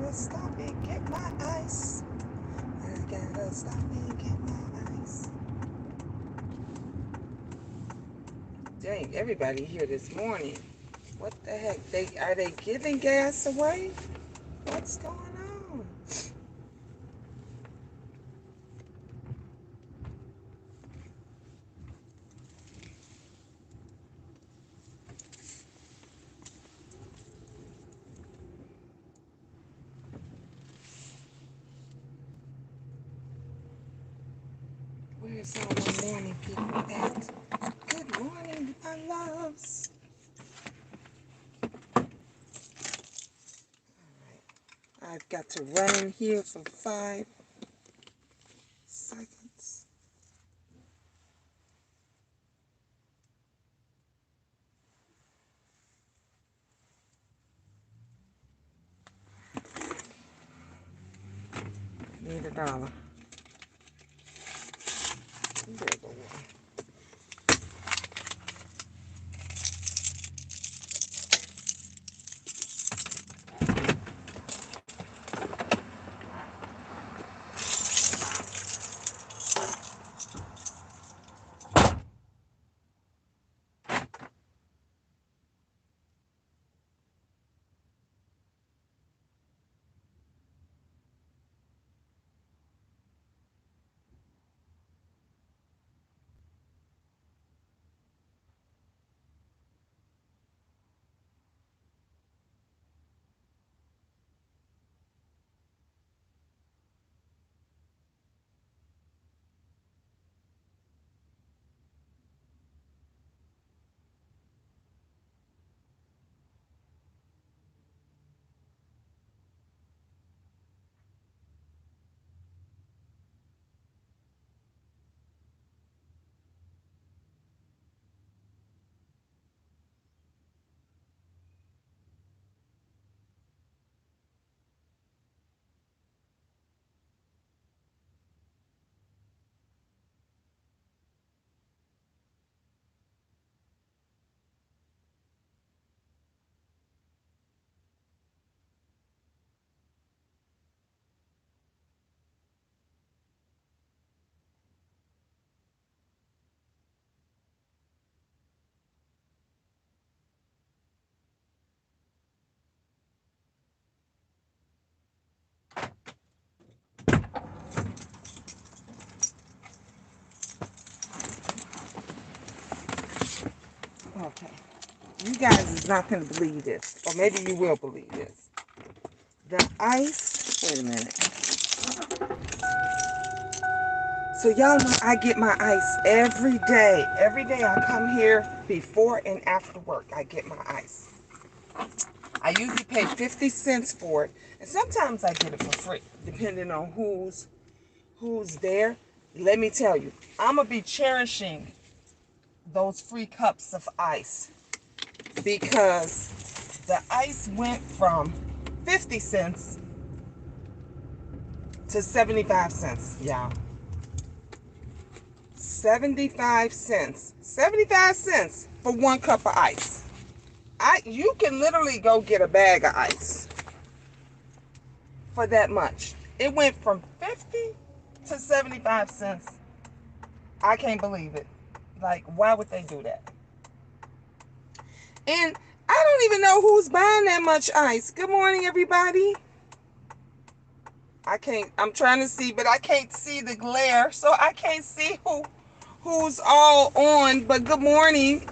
gotta stop and get my ice. I gotta stop and get my ice. Dang, everybody here this morning. What the heck? Are they giving gas away? What's going on? Where's all my morning people at? Good morning, my loves. I've got to run in here for 5 seconds. Need $1. There go one. Okay. You guys is not going to believe this. Or maybe you will believe this. The ice. Wait a minute. So y'all know I get my ice every day. Every day I come here before and after work. I get my ice. I usually pay 50 cents for it. And sometimes I get it for free, depending on who's there. Let me tell you, I'm going to be cherishing those free cups of ice because the ice went from 50 cents to 75 cents, y'all. 75 cents. 75 cents for 1 cup of ice. You can literally go get a bag of ice for that much. It went from 50 to 75 cents. I can't believe it. Like, why would they do that? And I don't even know who's buying that much ice. Good morning, everybody. I'm trying to see, but I can't see the glare, so I can't see who's all on, but good morning.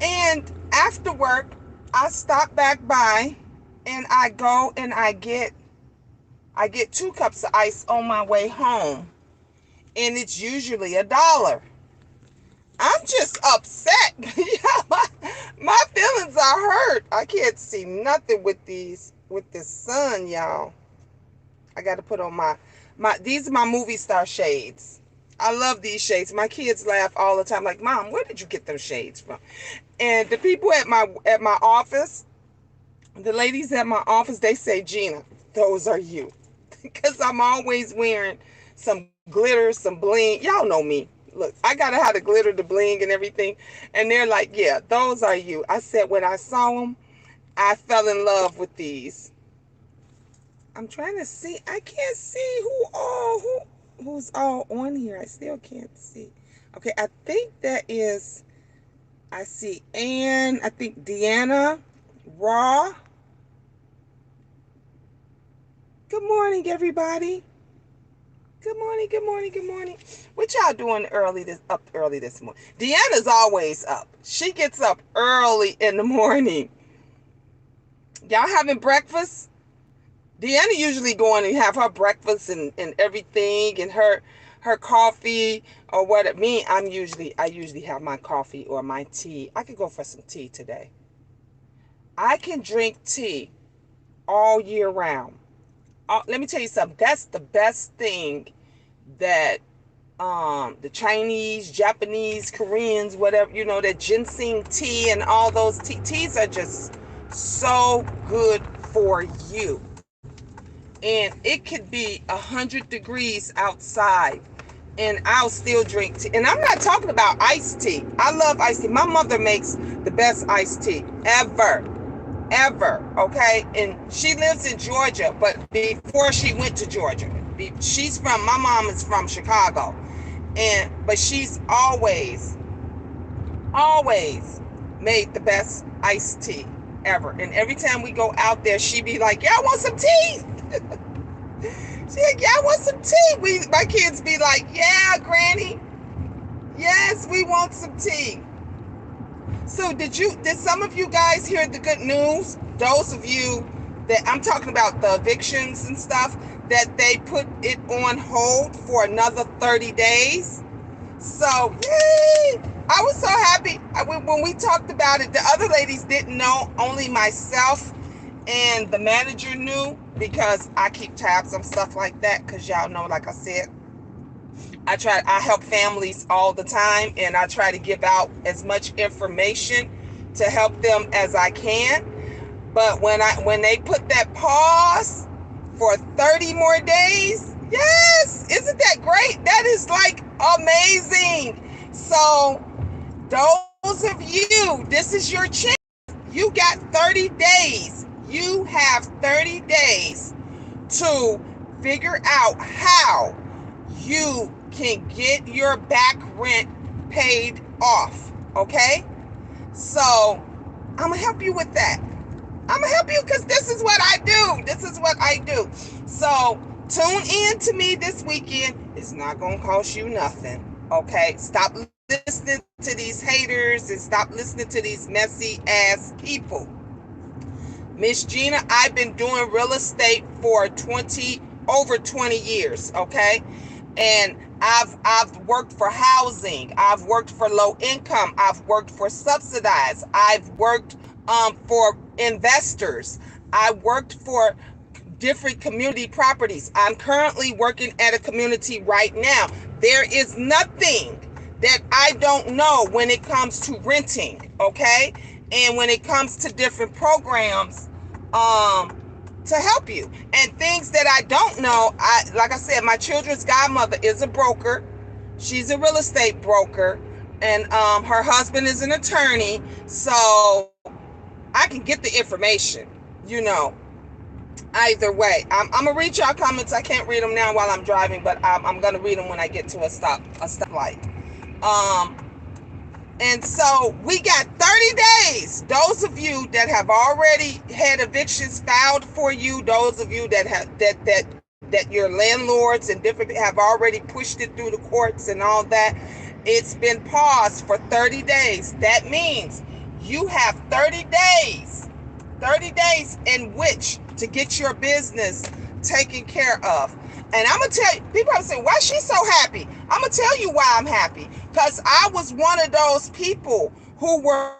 And after work, I stop back by and I go and I get 2 cups of ice on my way home. And it's usually $1. I'm just upset. my feelings are hurt. I can't see nothing with this sun, y'all. I got to put on these are my movie star shades. I love these shades. My kids laugh all the time, like, Mom, where did you get those shades from? And the people at my office, the ladies at my office, they say, Gina, those are you. Because I'm always wearing some glitter, some bling. Y'all know me. Look, I gotta have the glitter, the bling, and everything. And they're like, yeah, those are you. I said, when I saw them, I fell in love with these. I'm trying to see. I can't see who's all on here. I still can't see. Okay, I think that is. I see Ann. I think Deanna, Raw. Good morning, everybody. Good morning. Good morning. Good morning. What y'all doing early this morning? Deanna's always up. She gets up early in the morning. Y'all having breakfast? Deanna usually going and have her breakfast and everything and her coffee or what it mean. I usually have my coffee or my tea. I could go for some tea today. I can drink tea all year round. Let me tell you something. That's the best thing that the Chinese, Japanese, Koreans, whatever, that ginseng tea and all those teas are just so good for you. And it could be 100 degrees outside and I'll still drink tea. And I'm not talking about iced tea. I love iced tea. My mother makes the best iced tea ever. Okay? And she lives in Georgia, but before she went to Georgia, my mom is from Chicago. But she's always made the best iced tea ever. And every time we go out there, she be like, "Y'all want some tea?" She like, "Y'all want some tea?" My kids be like, "Yeah, Granny. Yes, we want some tea." So did some of you guys hear the good news? Those of you that I'm talking about, the evictions and stuff, that they put it on hold for another 30 days. So, yay! I was so happy when we talked about it. The other ladies didn't know, only myself and the manager knew, because I keep tabs on stuff like that, because y'all know, like I said, I help families all the time, and I try to give out as much information to help them as I can. But when they put that pause for 30 more days, yes, isn't that great? That is like amazing. So those of you, this is your chance. You got 30 days. You have 30 days to figure out how you can get your back rent paid off. Okay? So I'm going to help you with that. I'm going to help you because this is what I do. This is what I do. So tune in to me this weekend. It's not going to cost you nothing. Okay? Stop listening to these haters and stop listening to these messy ass people. Miss Gina, I've been doing real estate for over 20 years, okay? And I've worked for housing, I've worked for low income, I've worked for subsidized, I've worked for investors, I worked for different community properties. I'm currently working at a community right now. There is nothing that I don't know when it comes to renting, okay? And when it comes to different programs to help you. And things that I don't know, like I said, my children's godmother is a broker. She's a real estate broker, and her husband is an attorney, so I can get the information, either way. I'm gonna read y'all comments. I can't read them now while I'm driving, but I'm gonna read them when I get to a stoplight. And so we got 30 days. Those of you that have already had evictions filed for you, those of you that have that your landlords and different have already pushed it through the courts and all that, it's been paused for 30 days. That means you have 30 days in which to get your business taken care of. And I'm gonna tell you, people are saying, why is she so happy? I'm gonna tell you why I'm happy. Because I was one of those people who were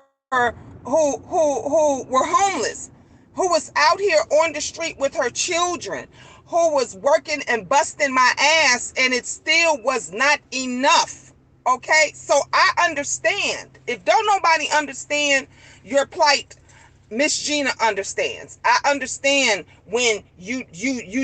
homeless, who was out here on the street with her children, who was working and busting my ass, and it still was not enough. Okay, so I understand. If don't nobody understand your plight, Miss Gina understands. I understand when you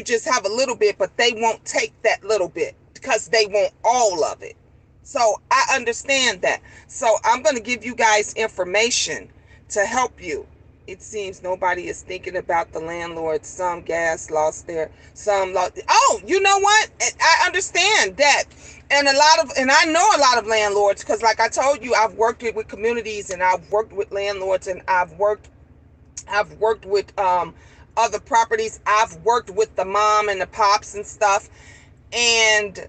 just have a little bit, but they won't take that little bit because they want all of it. So I understand that. So I'm going to give you guys information to help you. it seems nobody is thinking about the landlords. Some gas lost their, some lost. Oh, you know what? I understand that. And I know a lot of landlords, because like I told you, I've worked with communities, and I've worked with landlords, and I've worked with other properties. I've worked with the mom and the pops and stuff. And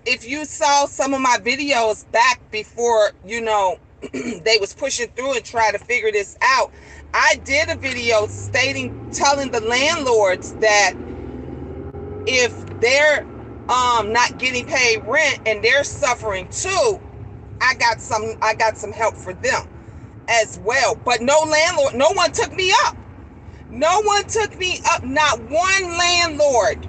if you saw some of my videos back before, they was pushing through and try to figure this out, I did a video telling the landlords that if they're not getting paid rent and they're suffering too, I got some help for them as well. But no one took me up. No one took me up. Not one landlord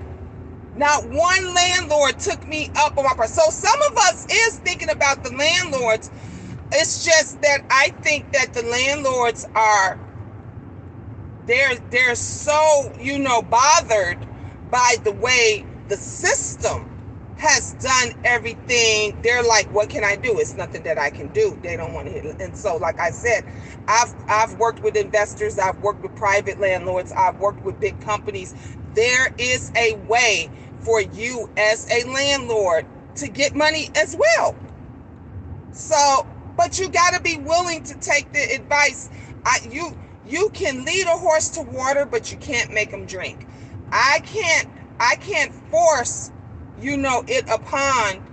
took me up on my price. So some of us is thinking about the landlords. It's just that I think that the landlords are, they're so, bothered by the way the system has done everything. They're like, what can I do? It's nothing that I can do. They don't want to hit. And so, like I said, I've worked with investors. I've worked with private landlords. I've worked with big companies. There is a way for you as a landlord to get money as well. So, but you got to be willing to take the advice. You can lead a horse to water, but you can't make him drink. I can't force, it upon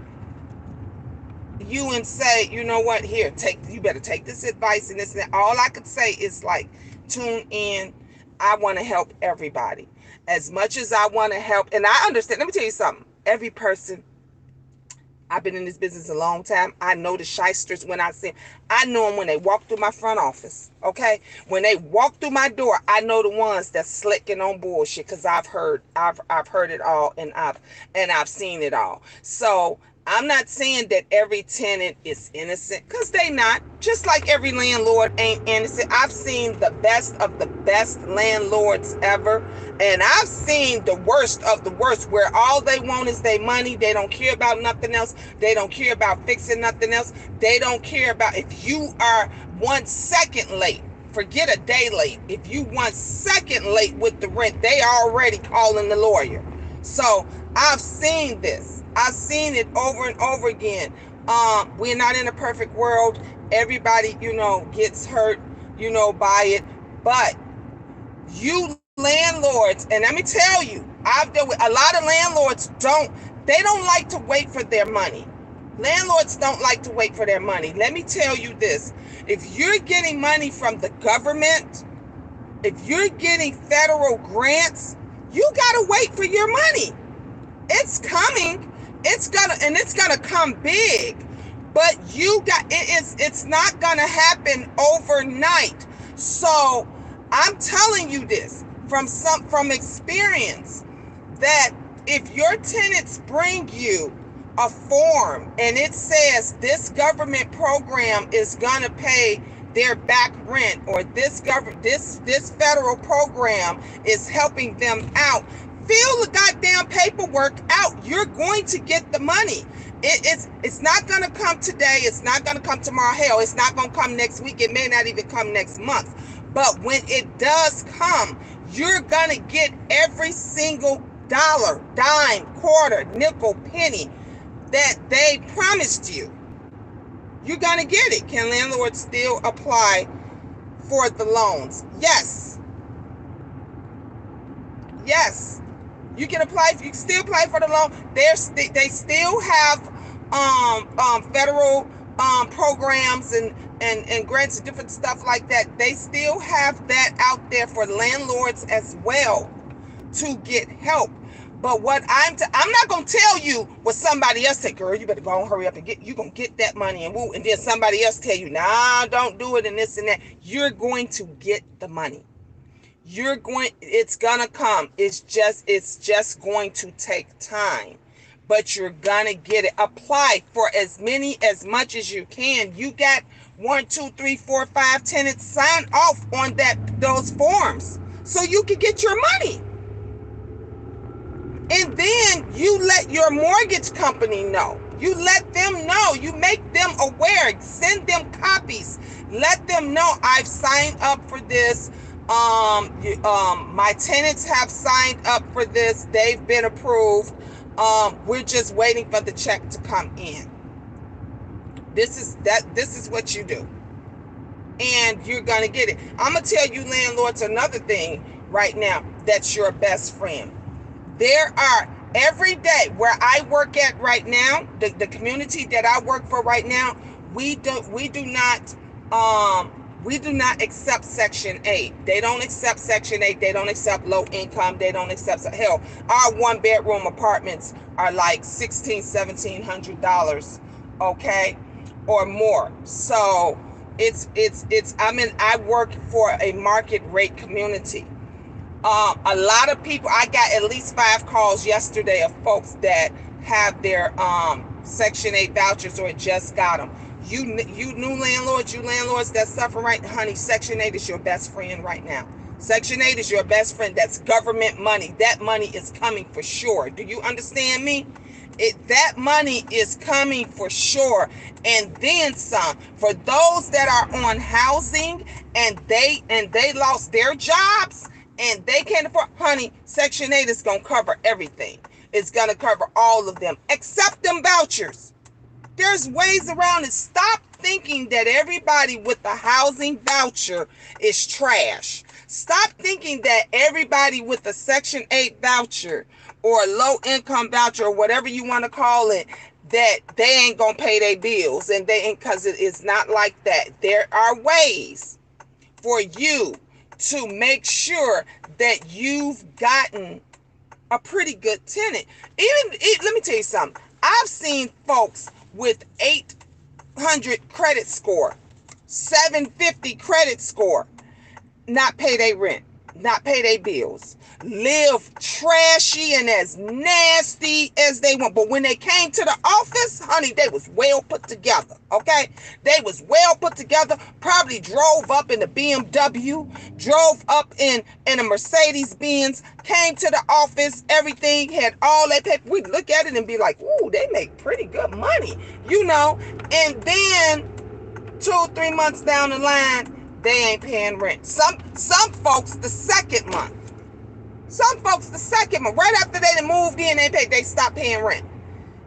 you and say, you know what, here, you better take this advice and this and that. All I could say is, like, tune in. I want to help everybody as much as I want to help. And I understand. Let me tell you something. Every person, I've been in this business a long time. I know the shysters when I know them when they walk through my front office. Okay, when they walk through my door, I know the ones that's slicking on bullshit, because I've heard it all, and I've seen it all. So I'm not saying that every tenant is innocent, because they not. Just like every landlord ain't innocent. I've seen the best of the best landlords ever, and I've seen the worst of the worst, where all they want is their money. They don't care about nothing else. They don't care about fixing nothing else. They don't care about if you are 1 second late. Forget a day late. If you 1 second late with the rent, they already calling the lawyer. So I've seen this. I've seen it over and over again. We're not in a perfect world. Everybody, gets hurt, by it. But you landlords, and let me tell you, I've dealt with a lot of landlords. They don't like to wait for their money. Landlords don't like to wait for their money. Let me tell you this. If you're getting money from the government, if you're getting federal grants, you got to wait for your money. It's coming. It's gonna come big, but it's not gonna happen overnight. So I'm telling you this from experience, that if your tenants bring you a form and it says this government program is gonna pay their back rent, or this federal program is helping them out, fill the goddamn paperwork out. You're going to get the money. It's not going to come today. It's not going to come tomorrow. Hell, it's not going to come next week. It may not even come next month. But when it does come, you're going to get every single dollar, dime, quarter, nickel, penny that they promised you. You're going to get it. Can landlords still apply for the loans? Yes. Yes. You can still apply for the loan. They still have federal programs and grants and different stuff like that. They still have that out there for landlords as well to get help. But what I'm not gonna tell you what somebody else said. Girl, you better go and hurry up and you're gonna get that money, and woo, and then somebody else tell you, nah, don't do it, and this and that. You're going to get the money. It's gonna come. It's just going to take time, but you're gonna get it. Apply for as much as you can. You got 1, 2, 3, 4, 5 tenants, sign off on those forms so you can get your money. And then you let your mortgage company know. You let them know. You make them aware. Send them copies. Let them know, I've signed up for this. My tenants have signed up for this. They've been approved. We're just waiting for the check to come in. This is what you do, and you're gonna get it. I'm gonna tell you, landlords, another thing right now that's your best friend. There are, every day where I work at right now, the community that I work for right now, we do not accept Section 8. They don't accept Section 8. They don't accept low income. They don't accept, hell, our one bedroom apartments are like $1,700, okay, or more. So I work for a market rate community. A lot of people, I got at least 5 calls yesterday of folks that have their Section 8 vouchers or just got them. You new landlords, you landlords that suffer, right, honey, Section 8 is your best friend right now. Section 8 is your best friend. That's government money. That money is coming for sure. Do you understand me? That money is coming for sure, and then some. For those that are on housing and they lost their jobs and they can't afford, honey, Section 8 is going to cover everything. It's going to cover all of them except them vouchers. There's ways around it. Stop thinking that everybody with the housing voucher is trash. Stop thinking that everybody with the Section 8 voucher or a low income voucher or whatever you want to call it, that they ain't going to pay their bills, and they ain't, because it is not like that. There are ways for you to make sure that you've gotten a pretty good tenant. Let me tell you something. I've seen folks with 800 credit score, 750 credit score, not pay their rent, not pay their bills, live trashy and as nasty as they want. But when they came to the office, honey, they was well put together, okay? They was well put together, probably drove up in the BMW, drove up in a Mercedes Benz, came to the office, everything, had all that paper. We'd look at it and be like, ooh, they make pretty good money, you know? And then 2-3 months down the line, they ain't paying rent. Some folks the second month. Some folks the second month. Right after they moved in, they stopped paying rent.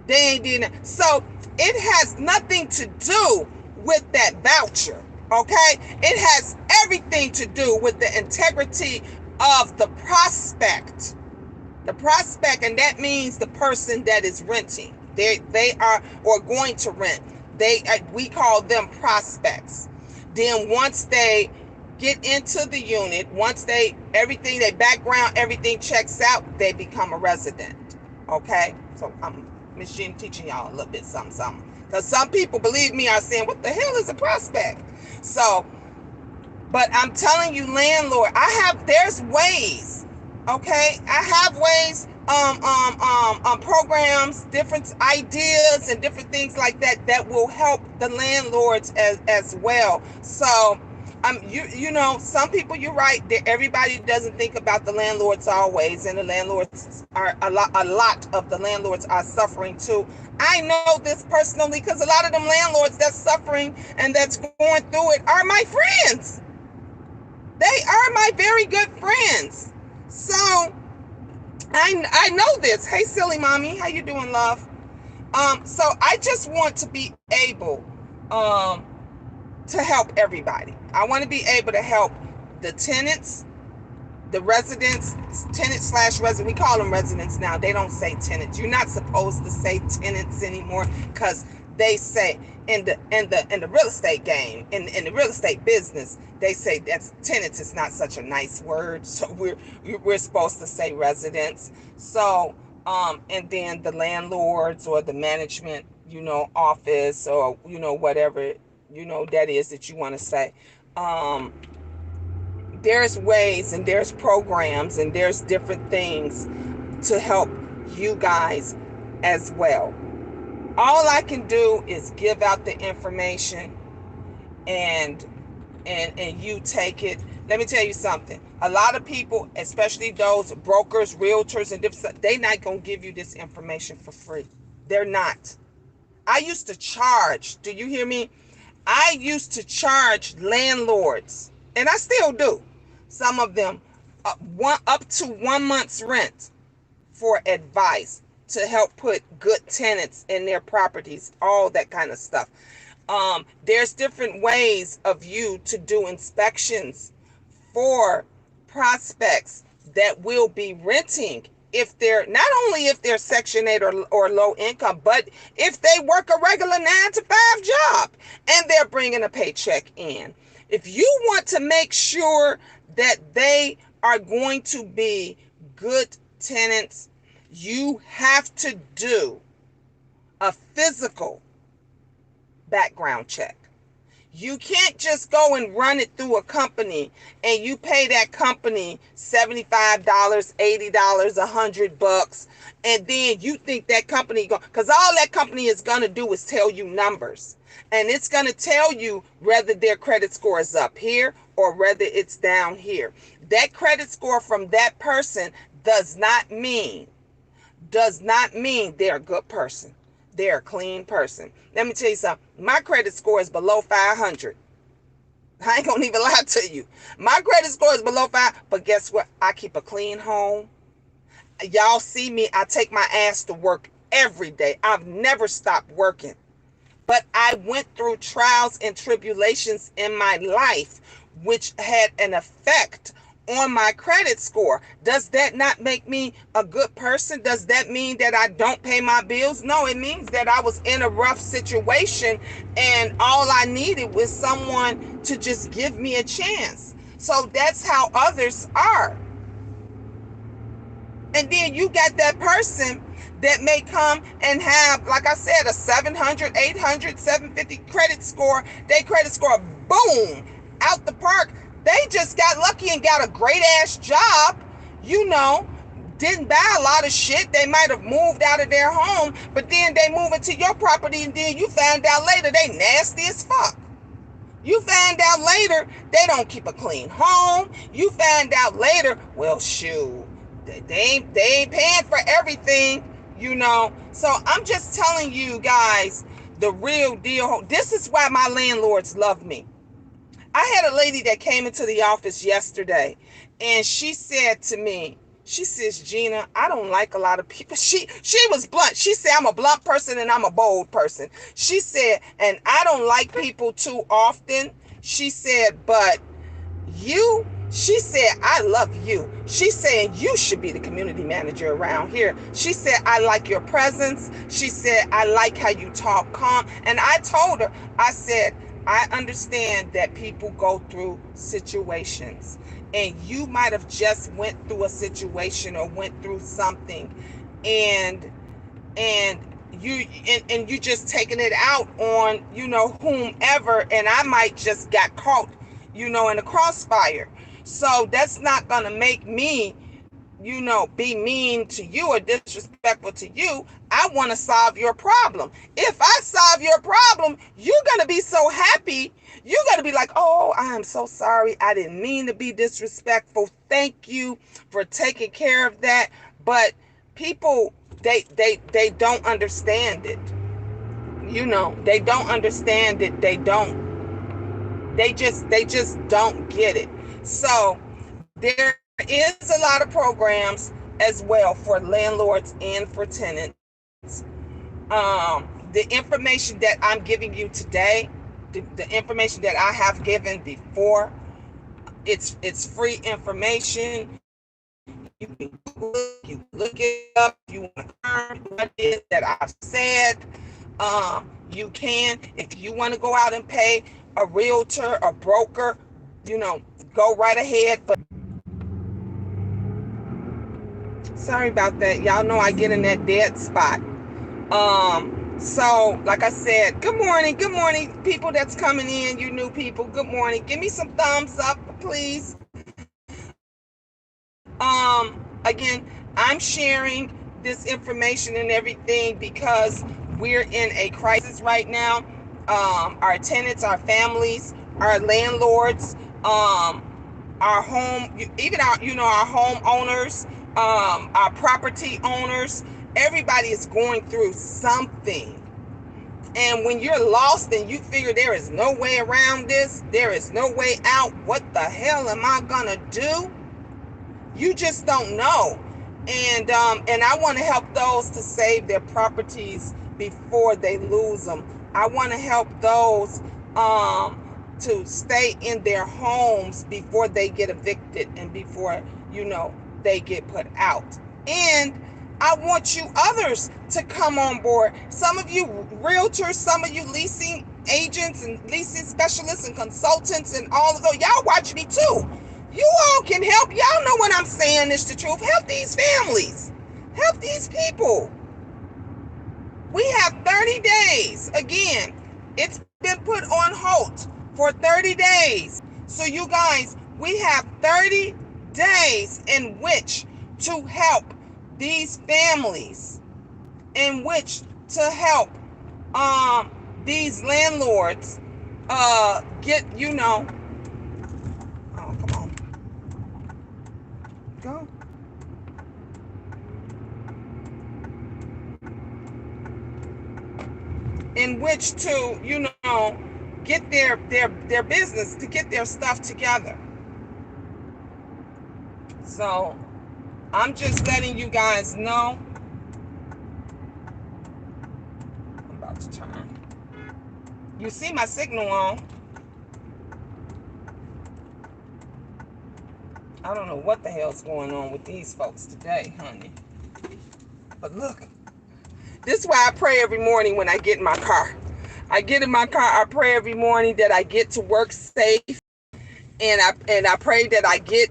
They ain't doing that. So it has nothing to do with that voucher, okay? It has everything to do with the integrity of the prospect. The prospect, and that means the person that is renting. They are, or going to rent. We call them prospects. Then once they get into the unit, once their background, everything checks out, they become a resident. Okay? So I'm Miss Jean teaching y'all a little bit something. Because some people, believe me, are saying, what the hell is a prospect? So, but I'm telling you, landlord, there's ways. Okay? I have ways, programs, different ideas and different things like that will help the landlords as well. So you know, some people, you're right, everybody doesn't think about the landlords always, and the landlords are a lot of the landlords are suffering too. I know this personally because a lot of them landlords that's suffering and that's going through it are my friends. They are my very good friends. So I know this. Hey, silly mommy, how you doing, love? So I just want to be able to help everybody. I want to be able to help the tenants, the residents, tenant/resident. We call them residents now. They don't say tenants. You're not supposed to say tenants anymore, because they say in the real estate game, in the real estate business, they say that's tenants is not such a nice word. So we're supposed to say residents. So and then the landlords or the management, you know, office, or you know, whatever, you know, that is that you want to say. There's ways and there's programs and there's different things to help you guys as well. All I can do is give out the information, and you take it. Let me tell you something. A lot of people, especially those brokers, realtors, and different stuff, they're not going to give you this information for free. They're not. I used to charge, do you hear me? I used to charge landlords, and I still do, Some of them up to 1 month's rent for advice to help put good tenants in their properties, all that kind of stuff. There's different ways of you to do inspections for prospects that will be renting, if they're not only if they're Section 8 or low income, but if they work a regular 9 to 5 job and they're bringing a paycheck in. If you want to make sure that they are going to be good tenants, you have to do a physical background check. You can't just go and run it through a company and you pay that company $75, $80, $100, and then you think that company because all that company is going to do is tell you numbers, and it's going to tell you whether their credit score is up here or whether it's down here. That credit score from that person does not mean they're a good person. They're a clean person. Let me tell you something. My credit score is below 500. I ain't gonna even lie to you. My credit score is below 5, but guess what? I keep a clean home. Y'all see me, I take my ass to work every day. I've never stopped working. But I went through trials and tribulations in my life, which had an effect on my credit score. Does that not make me a good person? Does that mean that I don't pay my bills? No, it means that I was in a rough situation and all I needed was someone to just give me a chance. So that's how others are. And then you got that person that may come and have, like I said, a 700, 800, 750 credit score. They credit score, boom, out the park. They just got lucky and got a great ass job, didn't buy a lot of shit. They might have moved out of their home, but then they move into your property and then you find out later they nasty as fuck. You find out later they don't keep a clean home. You find out later, well, shoot, they ain't paying for everything, So I'm just telling you guys the real deal. This is why my landlords love me. I had a lady that came into the office yesterday and she said to me, she says, Gina, I don't like a lot of people. She was blunt. She said, I'm a blunt person and I'm a bold person. She said, and I don't like people too often. She said, but she said, I love you. She said, you should be the community manager around here. She said, I like your presence. She said, I like how you talk calm. And I told her, I said, I understand that people go through situations and you might have just went through a situation or went through something and you just taking it out on, whomever, and I might just got caught, in a crossfire. So that's not going to make me, be mean to you or disrespectful to you. I want to solve your problem. If I solve your problem, you're going to be so happy. You're going to be like, oh, I am so sorry. I didn't mean to be disrespectful. Thank you for taking care of that. But people, they don't understand it. They don't understand it. They just don't get it. So there is a lot of programs as well for landlords and for tenants. The information that I'm giving you today, the information that I have given before, it's free information. You can look it up. If you want to learn what it is that I've said, you can. If you want to go out and pay a realtor, a broker, go right ahead. But sorry about that. Y'all know I get in that dead spot. So like I said, good morning people that's coming in, you new people, good morning. Give me some thumbs up, please. Again, I'm sharing this information and everything because we're in a crisis right now. Our tenants, our families, our landlords, our home, even our homeowners, our property owners, everybody is going through something. And when you're lost and you figure there is no way around this, there is no way out, what the hell am I gonna do? You just don't know. And I want to help those to save their properties before they lose them. I want to help those to stay in their homes before they get evicted and before, they get put out. And I want you others to come on board. Some of you realtors, some of you leasing agents and leasing specialists and consultants and all of those, y'all watch me too. You all can help. Y'all know what I'm saying is the truth. Help these families. Help these people. We have 30 days. Again, it's been put on hold for 30 days. So you guys, we have 30 days in which to help these families, in which to help these landlords get, oh, come on. Go. In which to, get their business, to get their stuff together. So I'm just letting you guys know. I'm about to turn. You see my signal on. I don't know what the hell's going on with these folks today, honey. But look, this is why I pray every morning when I get in my car. I get in my car, I pray every morning that I get to work safe. And I pray that I get,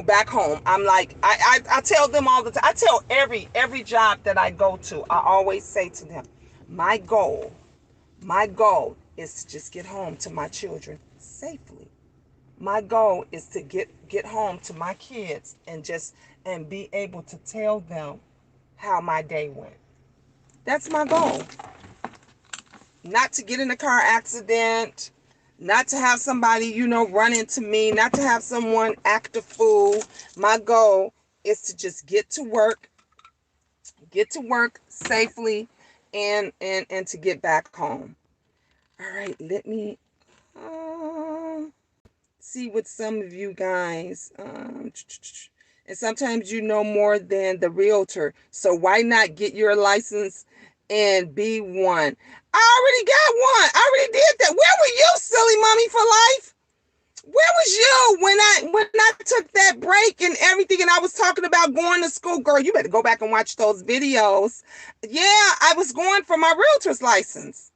back home. I'm like, I tell them all the time. I tell every job that I go to, I always say to them, my goal is to just get home to my children safely. My goal is to get home to my kids and be able to tell them how my day went. That's my goal. Not to get in a car accident, not to have somebody, run into me, not to have someone act a fool. My goal is to just get to work safely and to get back home. All right, let me see what some of you guys, and sometimes you know more than the realtor. So why not get your license and be one? I already got one. I already did that. Where were you, silly mommy for life? Where was you when I took that break and everything and I was talking about going to school? Girl, you better go back and watch those videos. Yeah, I was going for my realtor's license.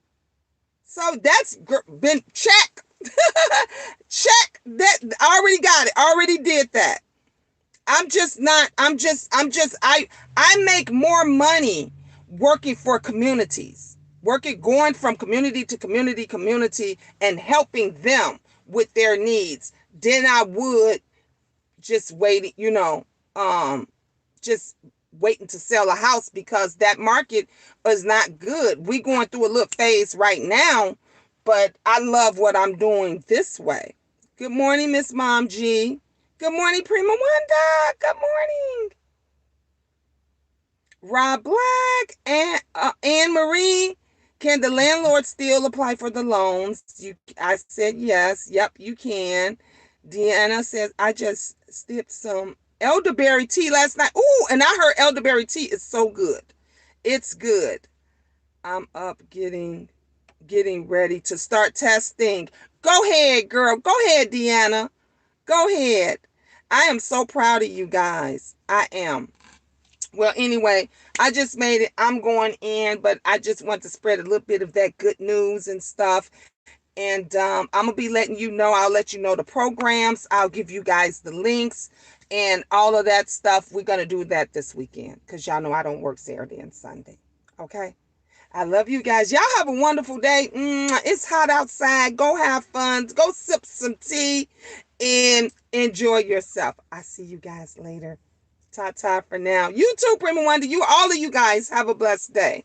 So that's been check. Check that. I already got it. I already did that. I make more money working for communities, going from community to community and helping them with their needs than I would just waiting, just waiting to sell a house, because that market is not good. We going through a little phase right now, but I love what I'm doing this way. Good morning, Miss Mom G. Good morning, Prima Wanda. Good morning. Rob Black and Anne Marie. Can the landlord still apply for the loans? I said yes. Yep, you can. Deanna says, I just sipped some elderberry tea last night. Ooh, and I heard elderberry tea is so good. It's good. I'm up getting ready to start testing. Go ahead, girl. Go ahead, Deanna. Go ahead. I am so proud of you guys. I am. Well, anyway, I just made it. I'm going in, but I just want to spread a little bit of that good news and stuff. And I'm going to be letting you know. I'll let you know the programs. I'll give you guys the links and all of that stuff. We're going to do that this weekend because y'all know I don't work Saturday and Sunday. Okay? I love you guys. Y'all have a wonderful day. It's hot outside. Go have fun. Go sip some tea and enjoy yourself. I'll see you guys later. Ta-ta for now. You too, Prima Wanda. All of you guys have a blessed day.